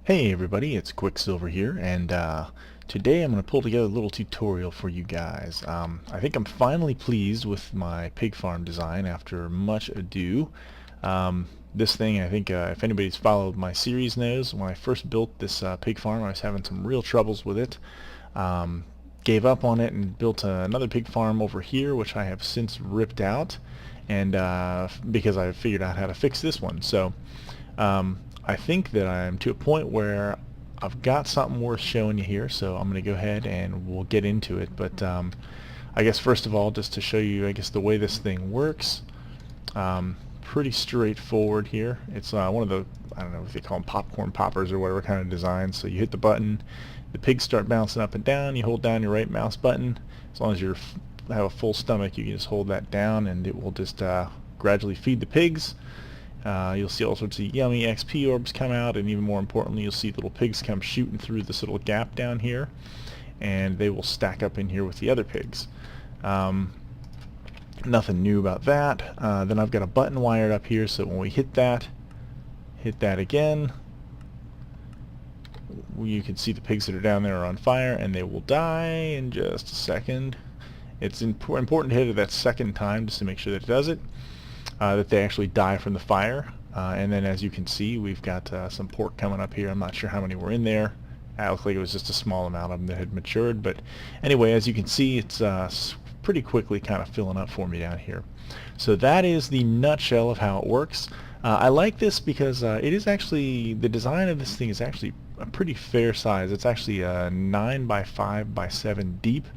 Hey everybody, it's Quicksilver here, and today I'm going to pull together a little tutorial for you guys. I think I'm finally pleased with my pig farm design after much ado. This thing, I think if anybody's followed my series knows, when I first built this pig farm I was having some real troubles with it. Gave up on it and built another pig farm over here, which I have since ripped out, and because I figured out how to fix this one. So I think that I'm to a point where I've got something worth showing you here, so I'm going to go ahead and we'll get into it. But I guess first of all, just to show you, I guess the way this thing works, pretty straightforward here. It's one of the, I don't know if they call them popcorn poppers or whatever kind of design. So you hit the button, the pigs start bouncing up and down, you hold down your right mouse button. As long as you have a full stomach, you can just hold that down and it will just gradually feed the pigs. You'll see all sorts of yummy XP orbs come out, and even more importantly, you'll see little pigs come shooting through this little gap down here, and they will stack up in here with the other pigs. Nothing new about that. Then I've got a button wired up here, so when we hit that again, you can see the pigs that are down there are on fire, and they will die in just a second. It's important to hit it that second time just to make sure that it does it. That they actually die from the fire. And then as you can see, we've got some pork coming up here. I'm not sure how many were in there. It looked like it was just a small amount of them that had matured. But anyway, as you can see, it's pretty quickly kind of filling up for me down here. So that is the nutshell of how it works. I like this because it is actually, the design of this thing is actually a pretty fair size. It's actually 9 by 5 by 7 deep.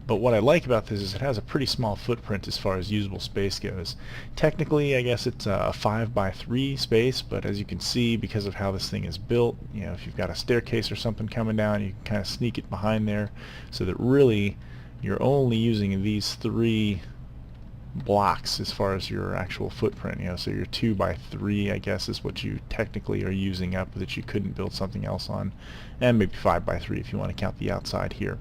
But what I like about this is it has a pretty small footprint as far as usable space goes. Technically, I guess it's a 5 by 3 space, but as you can see, because of how this thing is built, you know, if you've got a staircase or something coming down, you can kind of sneak it behind there, so that really you're only using these 3 blocks as far as your actual footprint. You know, so your 2 by 3, I guess, is what you technically are using up that you couldn't build something else on, and maybe 5 by 3 if you want to count the outside here.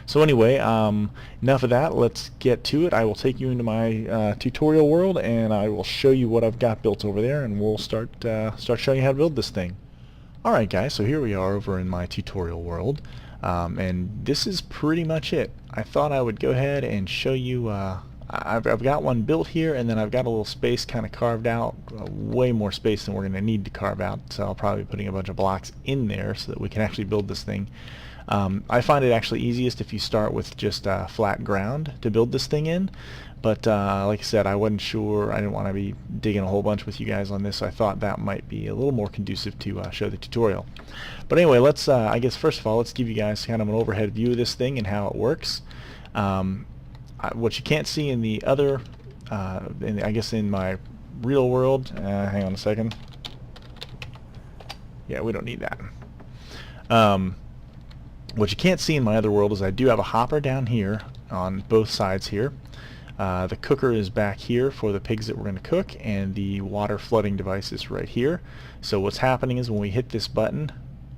So anyway, enough of that. Let's get to it. I will take you into my tutorial world, and I will show you what I've got built over there, and we'll start showing you how to build this thing. Alright guys, so here we are over in my tutorial world, and this is pretty much it. I thought I would go ahead and show you I've got one built here, and then I've got a little space kind of carved out, way more space than we're going to need to carve out, so I'll probably be putting a bunch of blocks in there so that we can actually build this thing. I find it actually easiest if you start with just flat ground to build this thing in, but like I said, I wasn't sure, I didn't want to be digging a whole bunch with you guys on this, so I thought that might be a little more conducive to show the tutorial. But anyway, let's, I guess first of all, let's give you guys kind of an overhead view of this thing and how it works. What you can't see in the other, I guess in my real world, hang on a second. Yeah, we don't need that. What you can't see in my other world is I do have a hopper down here on both sides here. The cooker is back here for the pigs that we're going to cook, and the water flooding device is right here. So what's happening is when we hit this button,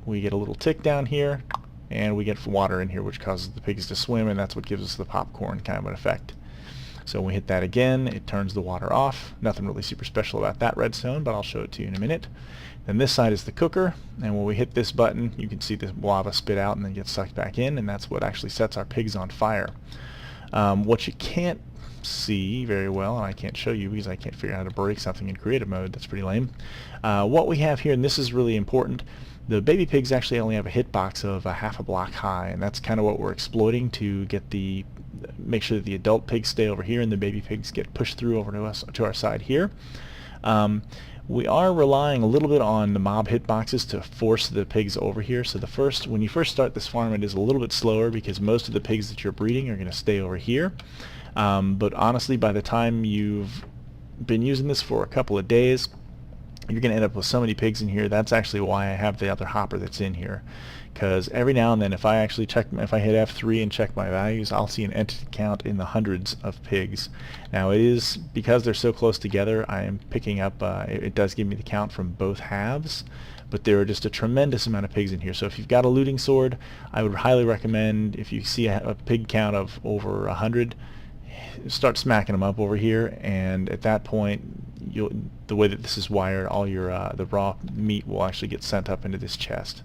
we get a little tick down here, and we get water in here, which causes the pigs to swim, and that's what gives us the popcorn kind of an effect. So when we hit that again, it turns the water off. Nothing really super special about that redstone, but I'll show it to you in a minute. Then this side is the cooker, and when we hit this button, you can see the lava spit out and then get sucked back in, and that's what actually sets our pigs on fire. What you can't see very well, and I can't show you because I can't figure out how to break something in creative mode, that's pretty lame. What we have here, and this is really important, the baby pigs actually only have a hitbox of half a block high, and that's kind of what we're exploiting to get make sure that the adult pigs stay over here and the baby pigs get pushed through over to us, to our side here. We are relying a little bit on the mob hitboxes to force the pigs over here. So when you first start this farm, it is a little bit slower because most of the pigs that you're breeding are going to stay over here. But honestly, by the time you've been using this for a couple of days, you're going to end up with so many pigs in here. That's actually why I have the other hopper that's in here, because every now and then if I actually check, if I hit F3 and check my values, I'll see an entity count in the hundreds of pigs. Now it is, because they're so close together, I am picking up, it does give me the count from both halves, but there are just a tremendous amount of pigs in here. So if you've got a looting sword, I would highly recommend, if you see a pig count of over 100, start smacking them up over here, and at that point the way that this is wired, all your the raw meat will actually get sent up into this chest.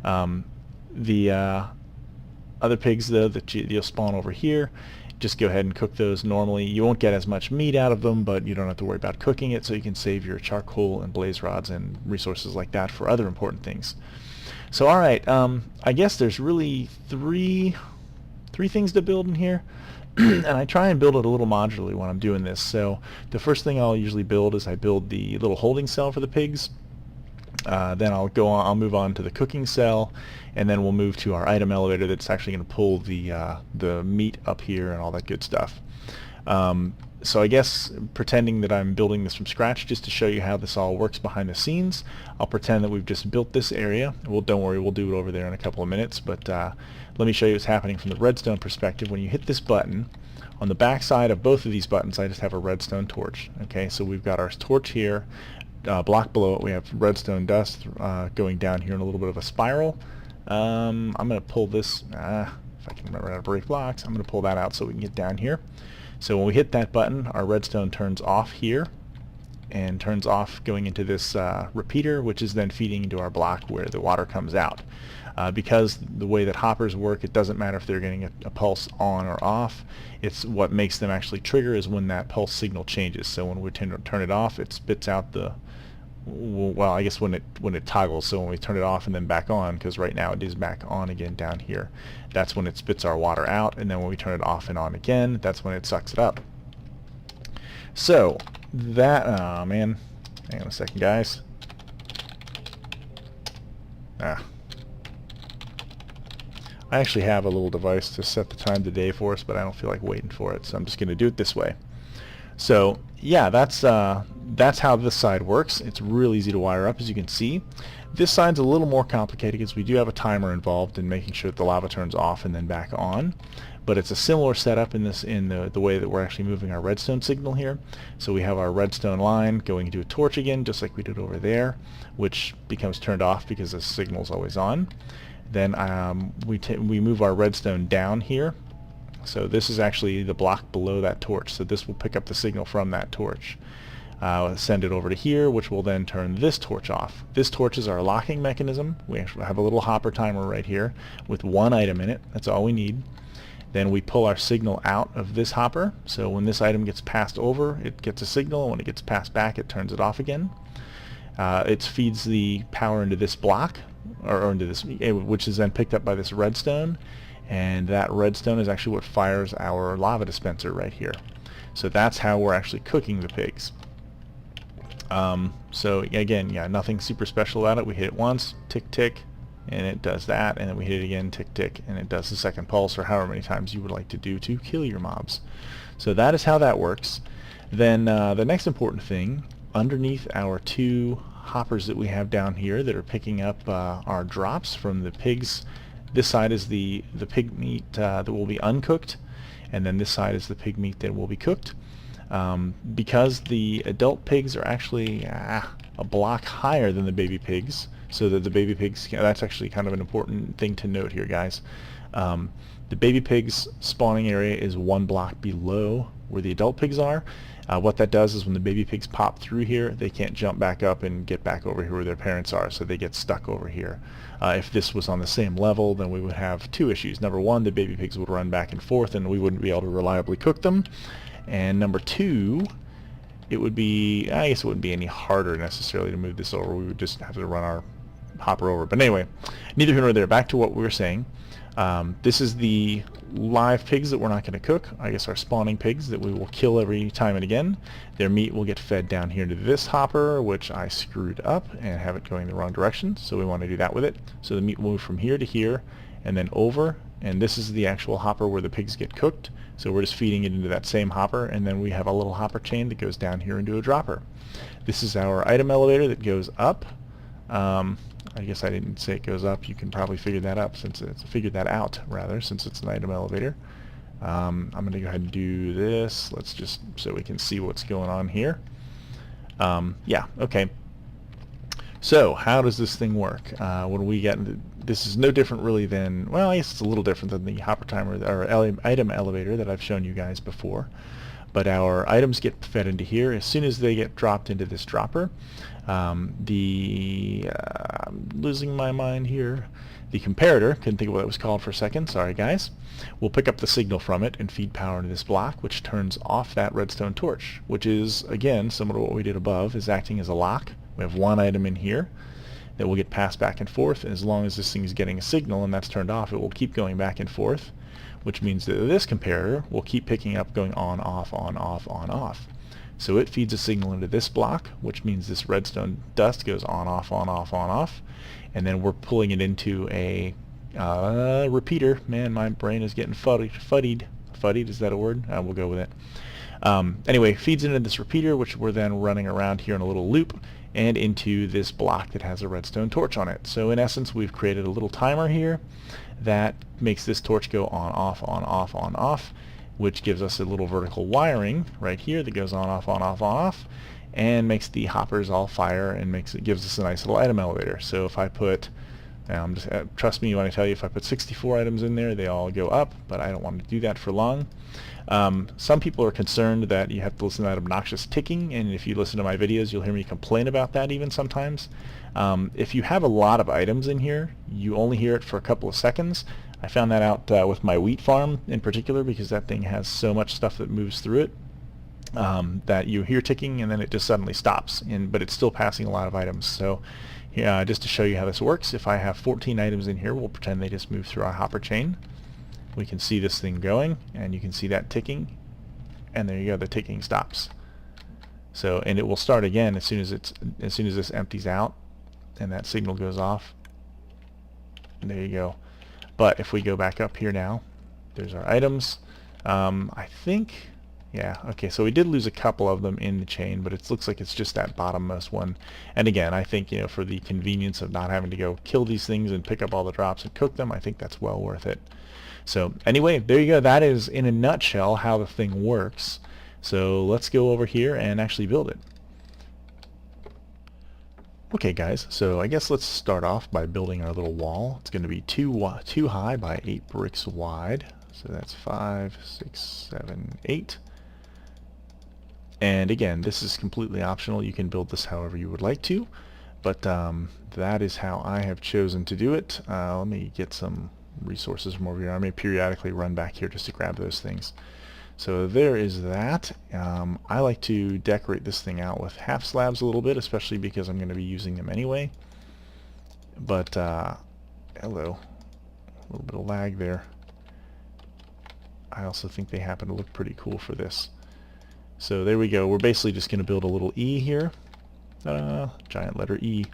The other pigs, though, that you'll spawn over here, just go ahead and cook those normally. You won't get as much meat out of them, but you don't have to worry about cooking it, so you can save your charcoal and blaze rods and resources like that for other important things. So alright, I guess there's really three things to build in here. And I try and build it a little modularly when I'm doing this. So the first thing I'll usually build is I build the little holding cell for the pigs. Then I'll move on to the cooking cell, and then we'll move to our item elevator that's actually going to pull the meat up here and all that good stuff. So I guess pretending that I'm building this from scratch just to show you how this all works behind the scenes, I'll pretend that we've just built this area. Well, don't worry, we'll do it over there in a couple of minutes, but let me show you what's happening from the redstone perspective. When you hit this button, on the back side of both of these buttons I just have a redstone torch. Okay, so we've got our torch here. Block below it we have redstone dust going down here in a little bit of a spiral. I'm going to pull this, if I can remember how to break blocks, I'm going to pull that out so we can get down here. So when we hit that button, our redstone turns off here and turns off going into this repeater, which is then feeding into our block where the water comes out. Because the way that hoppers work, it doesn't matter if they're getting a pulse on or off. It's what makes them actually trigger is when that pulse signal changes. So when we turn it off, it spits out the, well, I guess when it toggles. So when we turn it off and then back on, because right now it is back on again down here, that's when it spits our water out. And then when we turn it off and on again, that's when it sucks it up. So that, oh man, hang on a second, guys. I actually have a little device to set the time today for us, but I don't feel like waiting for it, so I'm just going to do it this way. So yeah, that's how this side works. It's real easy to wire up, as you can see. This side's a little more complicated because we do have a timer involved in making sure that the lava turns off and then back on. But it's a similar setup in the way that we're actually moving our redstone signal here. So we have our redstone line going into a torch again, just like we did over there, which becomes turned off because the signal's always on. Then we move our redstone down here. So this is actually the block below that torch. So this will pick up the signal from that torch. Send it over to here, which will then turn this torch off. This torch is our locking mechanism. We actually have a little hopper timer right here with one item in it. That's all we need. Then we pull our signal out of this hopper. So when this item gets passed over, it gets a signal. And when it gets passed back, it turns it off again. It feeds the power into this block, or into this, which is then picked up by this redstone. And that redstone is actually what fires our lava dispenser right here. So that's how we're actually cooking the pigs. So again, yeah, nothing super special about it. We hit it once, tick tick, and it does that, and then we hit it again, tick tick, and it does the second pulse, or however many times you would like to do to kill your mobs. So that is how that works. Then the next important thing, underneath our two hoppers that we have down here that are picking up our drops from the pigs. This side is the pig meat that will be uncooked, and then this side is the pig meat that will be cooked. Because the adult pigs are actually a block higher than the baby pigs, so that the baby pigs, that's actually kind of an important thing to note here, guys. The baby pigs spawning area is one block below where the adult pigs are. What that does is when the baby pigs pop through here, they can't jump back up and get back over here where their parents are, so they get stuck over here. If this was on the same level, then we would have two issues. Number one, the baby pigs would run back and forth and we wouldn't be able to reliably cook them. And number two, it would be, I guess it wouldn't be any harder necessarily to move this over. We would just have to run our hopper over. But anyway, neither here nor there. Back to what we were saying. This is the live pigs that we're not going to cook. I guess our spawning pigs that we will kill every time and again. Their meat will get fed down here into this hopper, which I screwed up and have it going the wrong direction. So we want to do that with it. So the meat will move from here to here and then over. And this is the actual hopper where the pigs get cooked. So we're just feeding it into that same hopper, and then we have a little hopper chain that goes down here into a dropper. This is our item elevator that goes up. I guess I didn't say it goes up. You can probably figure that out since it's since it's an item elevator. I'm going to go ahead and do this. Let's just so we can see what's going on here. Yeah, okay. So how does this thing work? When we get this is no different really than, well, I guess it's a little different than the hopper timer or item elevator that I've shown you guys before. but our items get fed into here. As soon as they get dropped into this dropper, I'm losing my mind here. The comparator, couldn't think of what it was called for a second, sorry guys, will pick up the signal from it and feed power into this block, which turns off that redstone torch, which is, again, similar to what we did above, is acting as a lock. We have one item in here that will get passed back and forth, and as long as this thing is getting a signal and that's turned off, it will keep going back and forth, which means that this comparator will keep picking up, going on, off, on, off, on, off. So it feeds a signal into this block, which means this redstone dust goes on, off, on, off, on, off, and then we're pulling it into a repeater. Man, my brain is getting fuddied. Fuddied, is that a word? We'll go with it. Anyway, feeds into this repeater, which we're then running around here in a little loop, and into this block that has a redstone torch on it. So in essence, we've created a little timer here that makes this torch go on, off, on, off, on, off, which gives us a little vertical wiring right here that goes on, off, on, off, on, off, and makes the hoppers all fire and gives us a nice little item elevator. So if I put, trust me when I tell you, if I put 64 items in there, they all go up, but I don't want to do that for long. Some people are concerned that you have to listen to that obnoxious ticking, and if you listen to my videos, you'll hear me complain about that even sometimes. If you have a lot of items in here, you only hear it for a couple of seconds. I found that out with my wheat farm in particular, because that thing has so much stuff that moves through it that you hear ticking and then it just suddenly stops, but it's still passing a lot of items. So just to show you how this works, if I have 14 items in here, we'll pretend they just move through our hopper chain. We can see this thing going, and you can see that ticking, and there you go, the ticking stops. So, and it will start again as soon as this empties out and that signal goes off. And there you go. But if we go back up here now, there's our items. I think, yeah, okay, so we did lose a couple of them in the chain, but it looks like it's just that bottommost one. And again, I think, for the convenience of not having to go kill these things and pick up all the drops and cook them, I think that's well worth it. So anyway, there you go. That is, in a nutshell, how the thing works. So let's go over here and actually build it. Okay guys, so I guess let's start off by building our little wall. It's going to be 2 high by 8 bricks wide. So that's 5, 6, 7, 8. And again, this is completely optional. You can build this however you would like to, but that is how I have chosen to do it. Let me get some resources from over here. I may periodically run back here just to grab those things. So there is that. I like to decorate this thing out with half slabs a little bit, especially because I'm going to be using them anyway. But, hello. A little bit of lag there. I also think they happen to look pretty cool for this. So there we go. We're basically just going to build a little E here. Giant letter E.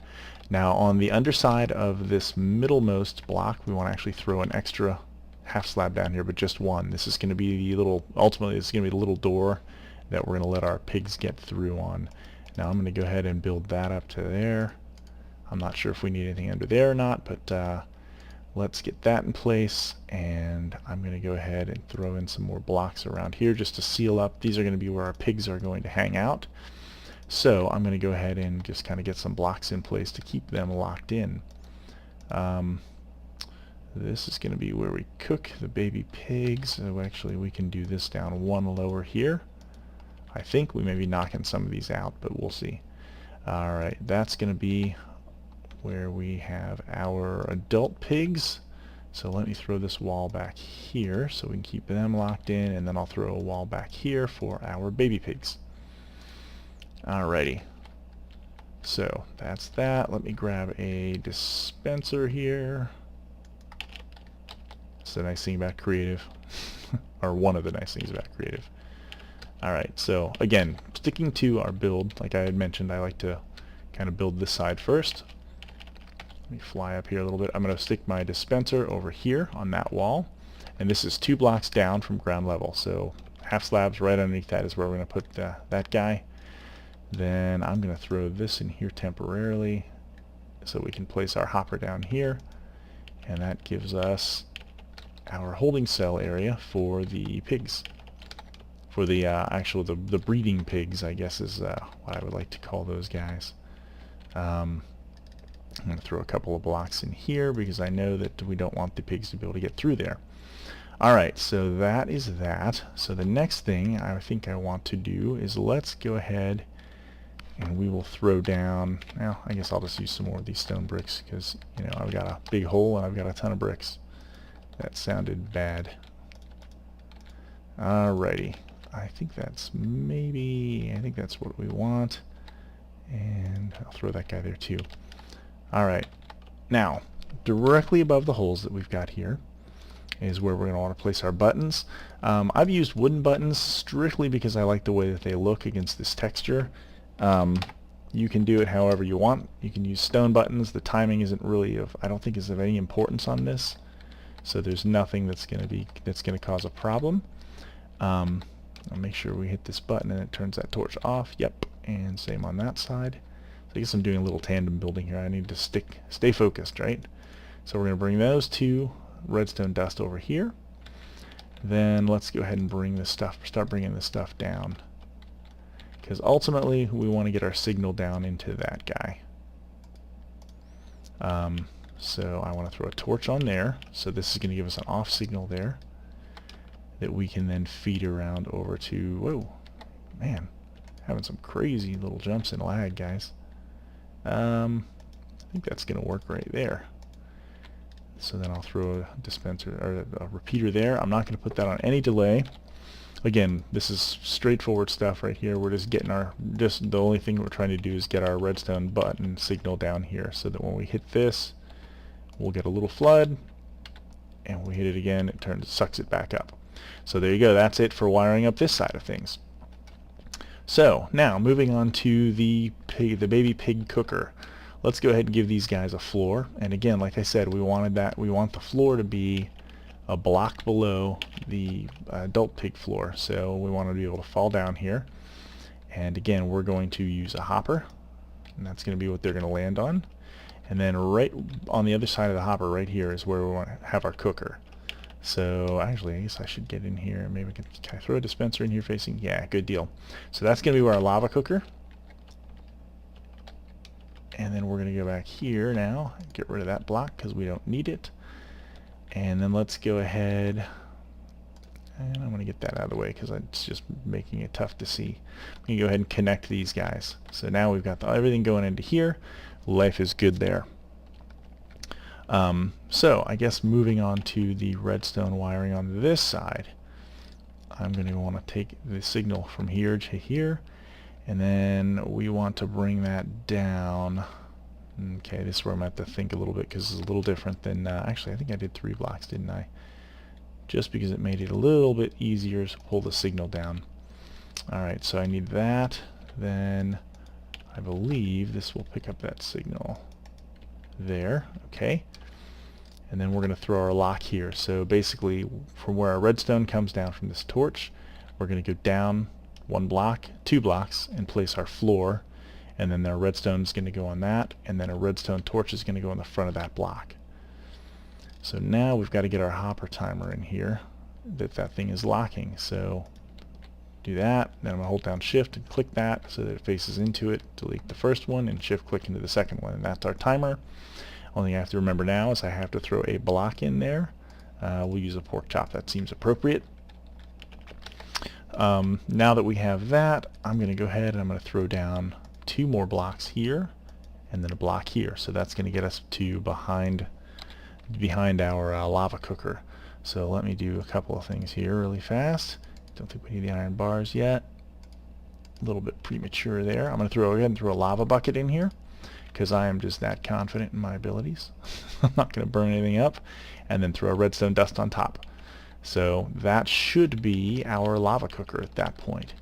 Now on the underside of this middlemost block, we want to actually throw an extra half slab down here, but just one. This is going to be the little, ultimately this is going to be the little door that we're going to let our pigs get through on. Now I'm going to go ahead and build that up to there. I'm not sure if we need anything under there or not, but let's get that in place, and I'm going to go ahead and throw in some more blocks around here just to seal up. These are going to be where our pigs are going to hang out. So I'm going to go ahead and just kind of get some blocks in place to keep them locked in. This is going to be where we cook the baby pigs. So actually we can do this down one lower here. I think we may be knocking some of these out, but we'll see. Alright, that's going to be where we have our adult pigs. So let me throw this wall back here so we can keep them locked in, and then I'll throw a wall back here for our baby pigs. Alrighty, so that's that. Let me grab a dispenser here. It's the nice thing about creative, or one of the nice things about creative. Alright, so again, sticking to our build, like I had mentioned, I like to kind of build this side first. Let me fly up here a little bit. I'm going to stick my dispenser over here on that wall, and this is 2 blocks down from ground level, so half slabs right underneath that is where we're going to put that guy. Then I'm going to throw this in here temporarily so we can place our hopper down here, and that gives us our holding cell area for the pigs. For the the breeding pigs, I guess is what I would like to call those guys. I'm going to throw a couple of blocks in here because I know that we don't want the pigs to be able to get through there. Alright, so that is that. So the next thing I think I want to do is let's go ahead and we will throw down, well, I guess I'll just use some more of these stone bricks because, you know, I've got a big hole and I've got a ton of bricks. That sounded bad. Alrighty. I think that's what we want. And I'll throw that guy there too. Alright. Now, directly above the holes that we've got here is where we're going to want to place our buttons. I've used wooden buttons strictly because I like the way that they look against this texture. You can do it however you want. You can use stone buttons. The timing isn't really I don't think is of any importance on this. So there's nothing that's going to cause a problem. I'll make sure we hit this button and it turns that torch off. Yep, and same on that side. So I guess I'm doing a little tandem building here. I need to stay focused, right? So we're going to bring those two redstone dust over here. Then let's go ahead and start bringing this stuff down, because ultimately we want to get our signal down into that guy. So I want to throw a torch on there. So this is going to give us an off signal there that we can then feed around over to, whoa, man, having some crazy little jumps and lag, guys. I think that's going to work right there. So then I'll throw a dispenser or a repeater there. I'm not going to put that on any delay. Again, this is straightforward stuff right here. We're just getting the only thing we're trying to do is get our redstone button signal down here so that when we hit this, we'll get a little flood, and when we hit it again, it sucks it back up. So there you go. That's it for wiring up this side of things. So now moving on to the baby pig cooker. Let's go ahead and give these guys a floor. And again, like I said, we want the floor to be a block below the adult pig floor. So we want to be able to fall down here. And again, we're going to use a hopper, and that's going to be what they're going to land on. And then right on the other side of the hopper right here is where we want to have our cooker. So actually, I guess I should get in here. Maybe can I throw a dispenser in here facing? Yeah, good deal. So that's going to be where our lava cooker. And then we're going to go back here now and get rid of that block because we don't need it. And then let's go ahead, and I'm going to get that out of the way because it's just making it tough to see. I'm going to go ahead and connect these guys. So now we've got everything going into here. Life is good there. So I guess moving on to the redstone wiring on this side, I'm going to want to take the signal from here to here, and then we want to bring that down. Okay, this is where I'm going to have to think a little bit because it's a little different than, actually I think I did 3 blocks, didn't I? Just because it made it a little bit easier to pull the signal down. Alright, so I need that. Then I believe this will pick up that signal there. Okay. And then we're going to throw our lock here. So basically, from where our redstone comes down from this torch, we're going to go down 1 block, 2 blocks, and place our floor. And then our redstone is going to go on that, and then a redstone torch is going to go in the front of that block. So now we've got to get our hopper timer in here that thing is locking. So do that, then I'm going to hold down shift and click that so that it faces into it, delete the first one, and shift click into the second one, and that's our timer. Only thing I have to remember now is I have to throw a block in there. We'll use a pork chop, that seems appropriate. Now that we have that, I'm going to go ahead and I'm going to throw down 2 more blocks here and then a block here. So that's going to get us to behind our lava cooker. So let me do a couple of things here really fast. Don't think we need the iron bars yet. A little bit premature there. I'm going to go ahead and throw a lava bucket in here because I am just that confident in my abilities. I'm not going to burn anything up. And then throw a redstone dust on top. So that should be our lava cooker at that point.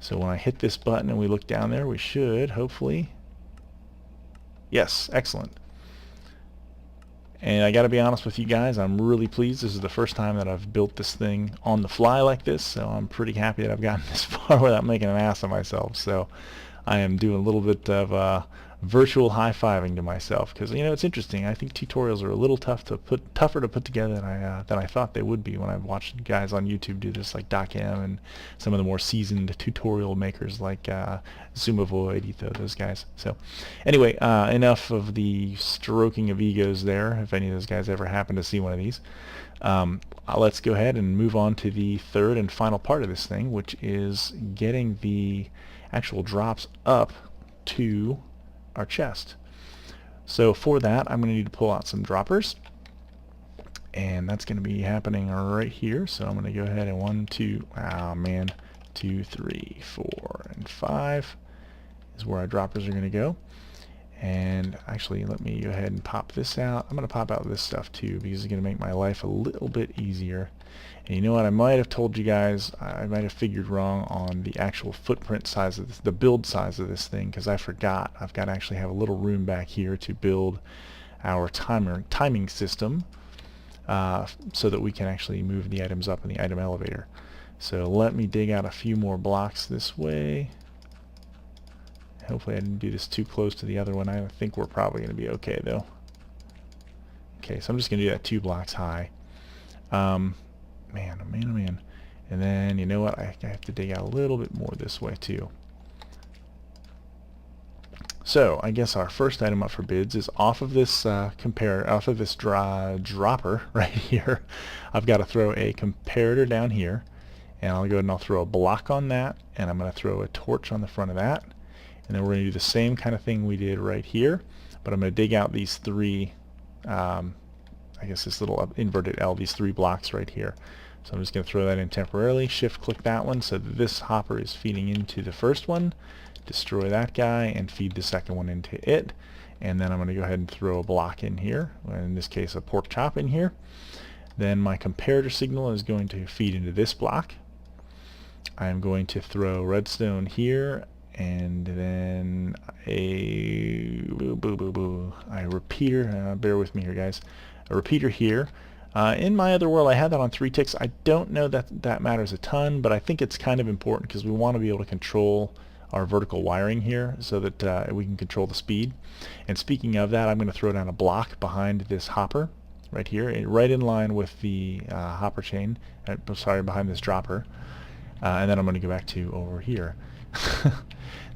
So when I hit this button and we look down there, we should hopefully, yes, excellent. And I gotta be honest with you guys, I'm really pleased. This is the first time that I've built this thing on the fly like this, so I'm pretty happy that I've gotten this far without making an ass of myself. So I am doing a little bit of virtual high-fiving to myself, because it's interesting. I think tutorials are a little tougher to put together than I thought they would be when I've watched guys on YouTube do this, like DocM and some of the more seasoned tutorial makers like Zumavoid, Etho, those guys. So anyway, enough of the stroking of egos there, if any of those guys ever happen to see one of these. Let's go ahead and move on to the third and final part of this thing, which is getting the actual drops up to our chest. So for that, I'm going to need to pull out some droppers, and that's going to be happening right here. So I'm going to go ahead and 1, 2, 2, 3, 4, and 5 is where our droppers are going to go. And actually, let me go ahead and pop this out. I'm going to pop out this stuff too, because it's going to make my life a little bit easier. And you know what? I might have told you guys, I might have figured wrong on the actual footprint size of this, the build size of this thing, because I forgot. I've got to actually have a little room back here to build our timing system, so that we can actually move the items up in the item elevator. So let me dig out a few more blocks this way. Hopefully I didn't do this too close to the other one. I think we're probably going to be okay though. Okay, so I'm just going to do that 2 blocks high. Man, oh man, oh man. And then, you know what? I have to dig out a little bit more this way too. So I guess our first item up for bids is off of this dropper right here. I've got to throw a comparator down here, and I'll go ahead and I'll throw a block on that, and I'm going to throw a torch on the front of that. And then we're going to do the same kind of thing we did right here, but I'm going to dig out these 3, I guess this little inverted L, these 3 blocks right here. So I'm just going to throw that in temporarily, shift click that one so that this hopper is feeding into the first one, destroy that guy, and feed the second one into it. And then I'm going to go ahead and throw a block in here, in this case a pork chop in here. Then my comparator signal is going to feed into this block. I'm going to throw redstone here, and then a repeater, bear with me here guys, a repeater here. In my other world I had that on 3 ticks. I don't know that that matters a ton, but I think it's kind of important because we want to be able to control our vertical wiring here so that we can control the speed. And speaking of that, I'm going to throw down a block behind this hopper right here, right in line with the hopper chain, behind this dropper. And then I'm going to go back to over here.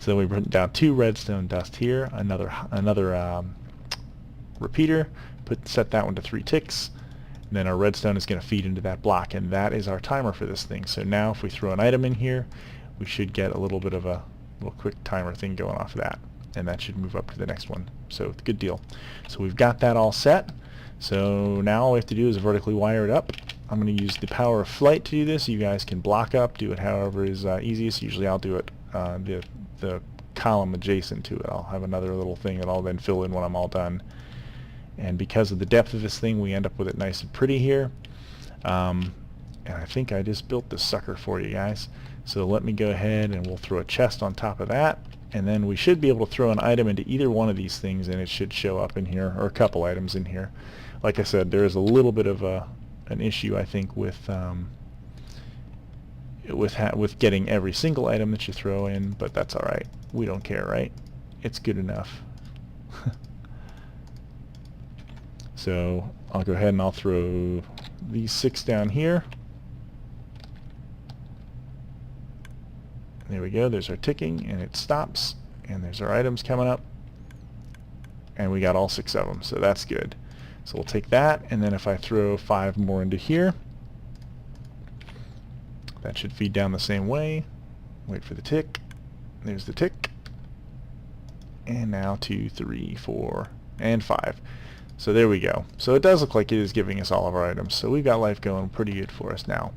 So we put down 2 redstone dust here, another repeater, set that one to 3 ticks, and then our redstone is going to feed into that block, and that is our timer for this thing. So now if we throw an item in here, we should get a little bit of a little quick timer thing going off of that, and that should move up to the next one. So good deal. So we've got that all set. So now all we have to do is vertically wire it up. I'm going to use the power of flight to do this. You guys can block up, do it however is easiest. Usually I'll do it the column adjacent to it. I'll have another little thing that I'll then fill in when I'm all done. And because of the depth of this thing, we end up with it nice and pretty here. And I think I just built this sucker for you guys. So let me go ahead and we'll throw a chest on top of that, and then we should be able to throw an item into either one of these things and it should show up in here, or a couple items in here. Like I said, there is a little bit of an issue I think with getting every single item that you throw in, but that's alright. We don't care, right? It's good enough. So I'll go ahead and I'll throw these 6 down here. There we go, there's our ticking, and it stops, and there's our items coming up, and we got all 6 of them, so that's good. So we'll take that, and then if I throw 5 more into here, that should feed down the same way. Wait for the tick. There's the tick. And now 2, 3, 4, and 5. So there we go. So it does look like it is giving us all of our items. So we've got life going pretty good for us now.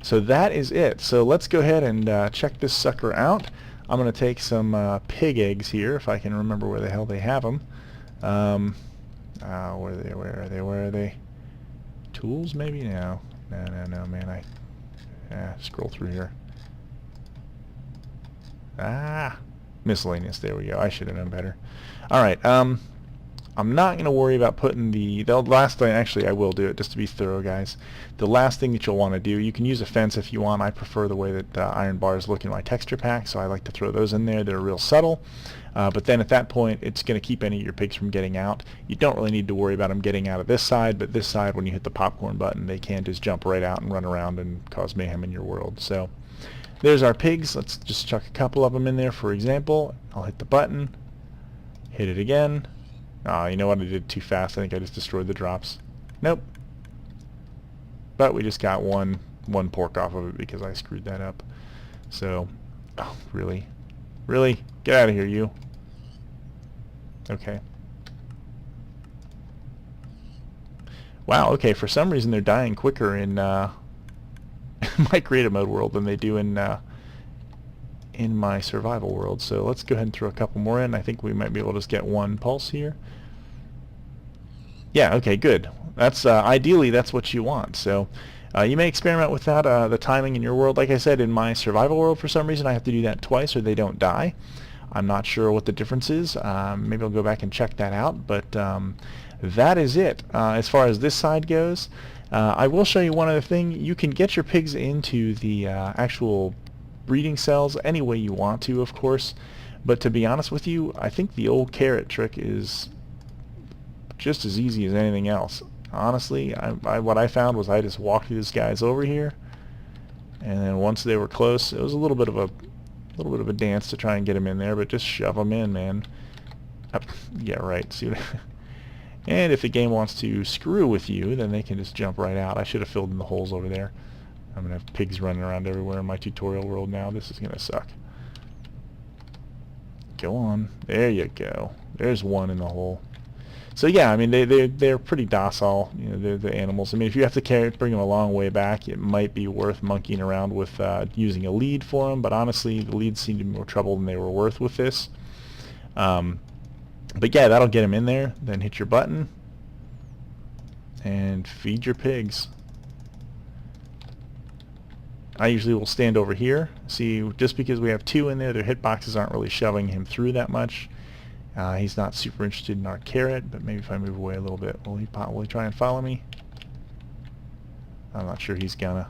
So that is it. So let's go ahead and check this sucker out. I'm going to take some pig eggs here, if I can remember where the hell they have them. Where are they? Tools, maybe? No, man. Scroll through here. Miscellaneous. There we go. I should have known better. All right. I'm not going to worry about putting the last thing. Actually, I will do it just to be thorough, guys. The last thing that you'll want to do, you can use a fence if you want. I prefer the way that iron bars look in my texture pack, so I like to throw those in there. They're real subtle. But then at that point, it's going to keep any of your pigs from getting out. You don't really need to worry about them getting out of this side, but this side, when you hit the popcorn button, they can just jump right out and run around and cause mayhem in your world. So there's our pigs. Let's just chuck a couple of them in there, for example. I'll hit the button, hit it again. You know what? I did too fast. I think I just destroyed the drops. Nope. But we just got one pork off of it because I screwed that up. So, oh, really? Really? Get out of here, you. Okay. Wow, okay, for some reason they're dying quicker in my creative mode world than they do in my survival world. So let's go ahead and throw a couple more in. I think we might be able to just get one pulse here. Yeah, okay, good. That's ideally that's what you want. So you may experiment with that, the timing in your world. Like I said, in my survival world, for some reason I have to do that twice or they don't die. I'm not sure what the difference is. Maybe I'll go back and check that out, but that is it. As far as this side goes, I will show you one other thing. You can get your pigs into the actual breeding cells any way you want to, of course, but to be honest with you, I think the old carrot trick is just as easy as anything else. Honestly, what I found was I just walked these guys over here, and then once they were close, it was a little bit of a dance to try and get them in there, but just shove them in, man. Yeah, right. See what and if the game wants to screw with you, then they can just jump right out. I should have filled in the holes over there. I'm going to have pigs running around everywhere in my tutorial world now. This is going to suck. Go on. There you go. There's one in the hole. So yeah, I mean they're pretty docile. You know, they're the animals. I mean, if you have to bring them a long way back, it might be worth monkeying around with using a lead for them. But honestly, the leads seem to be more trouble than they were worth with this. But yeah, that'll get them in there. Then hit your button and feed your pigs. I usually will stand over here. See, just because we have two in there, their hitboxes aren't really shoving him through that much. He's not super interested in our carrot, but maybe if I move away a little bit, will he try and follow me? I'm not sure he's gonna.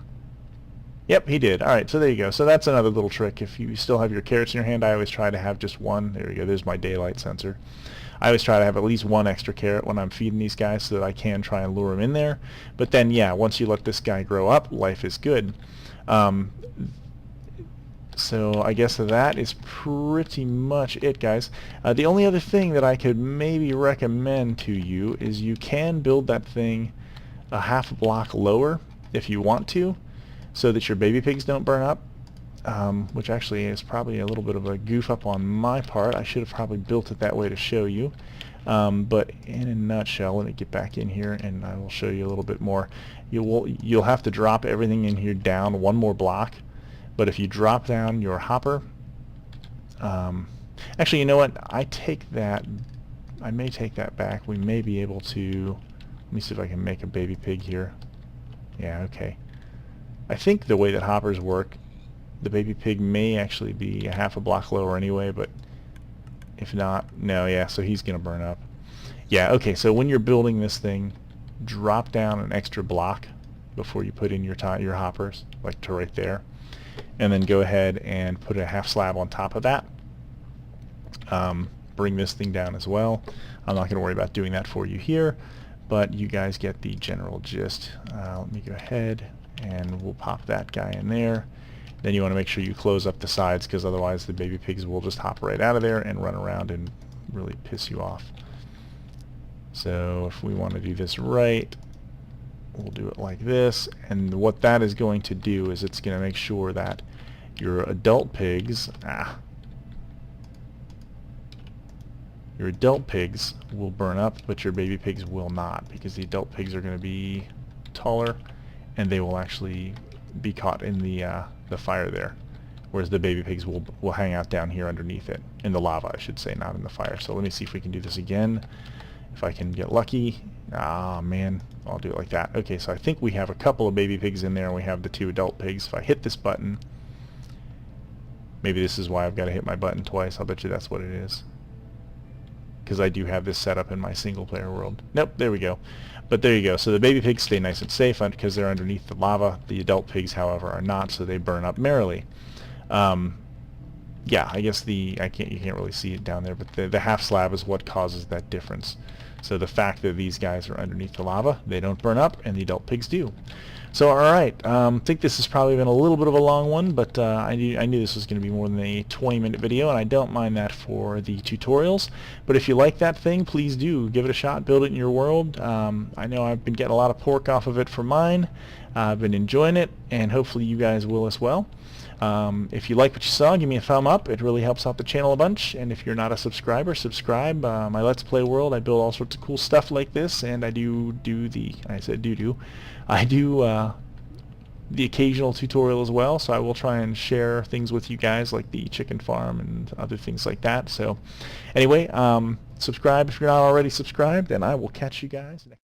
Yep, he did. Alright, so there you go. So that's another little trick. If you still have your carrots in your hand, I always try to have just one. There you go. There's my daylight sensor. I always try to have at least one extra carrot when I'm feeding these guys so that I can try and lure them in there. But then, yeah, once you let this guy grow up, life is good. So I guess that is pretty much it, guys. The only other thing that I could maybe recommend to you is you can build that thing a half a block lower if you want to, so that your baby pigs don't burn up, which actually is probably a little bit of a goof up on my part. I should have probably built it that way to show you. But in a nutshell, let me get back in here and I will show you a little bit more. You'll have to drop everything in here down one more block. But if you drop down your hopper, actually, you know what? I may take that back. We may be able to. Let me see if I can make a baby pig here. Yeah, okay. I think the way that hoppers work, the baby pig may actually be a half a block lower anyway, but if not, no, yeah, so he's going to burn up. Yeah, okay, so when you're building this thing, drop down an extra block before you put in your hoppers, like to right there, and then go ahead and put a half slab on top of that. Bring this thing down as well. I'm not going to worry about doing that for you here, but you guys get the general gist. Let me go ahead and we'll pop that guy in there. Then you want to make sure you close up the sides, because otherwise the baby pigs will just hop right out of there and run around and really piss you off. So if we want to do this right, we'll do it like this, and what that is going to do is it's going to make sure that your adult pigs will burn up, but your baby pigs will not, because the adult pigs are going to be taller and they will actually be caught in the fire there, whereas the baby pigs will hang out down here underneath it, in the lava I should say, not in the fire. So let me see if we can do this again, if I can get lucky. Ah, man, I'll do it like that. Okay, so I think we have a couple of baby pigs in there and we have the two adult pigs. If I hit this button, maybe this is why I've got to hit my button twice. I'll bet you that's what it is. because I do have this set up in my single player world. Nope, there we go. But there you go. So the baby pigs stay nice and safe because they're underneath the lava. The adult pigs, however, are not, so they burn up merrily. Yeah, I guess you can't really see it down there, but the half slab is what causes that difference. So the fact that these guys are underneath the lava, they don't burn up, and the adult pigs do. So alright, I think this has probably been a little bit of a long one, but I knew this was going to be more than a 20-minute video, and I don't mind that for the tutorials. But if you like that thing, please do give it a shot, build it in your world. I know I've been getting a lot of pork off of it for mine. I've been enjoying it, and hopefully you guys will as well. If you like what you saw, give me a thumb up. It really helps out the channel a bunch. And if you're not a subscriber, subscribe. My Let's Play world, I build all sorts of cool stuff like this, and I do the occasional tutorial as well. So I will try and share things with you guys, like the chicken farm and other things like that. So anyway, subscribe if you're not already subscribed, and I will catch you guys next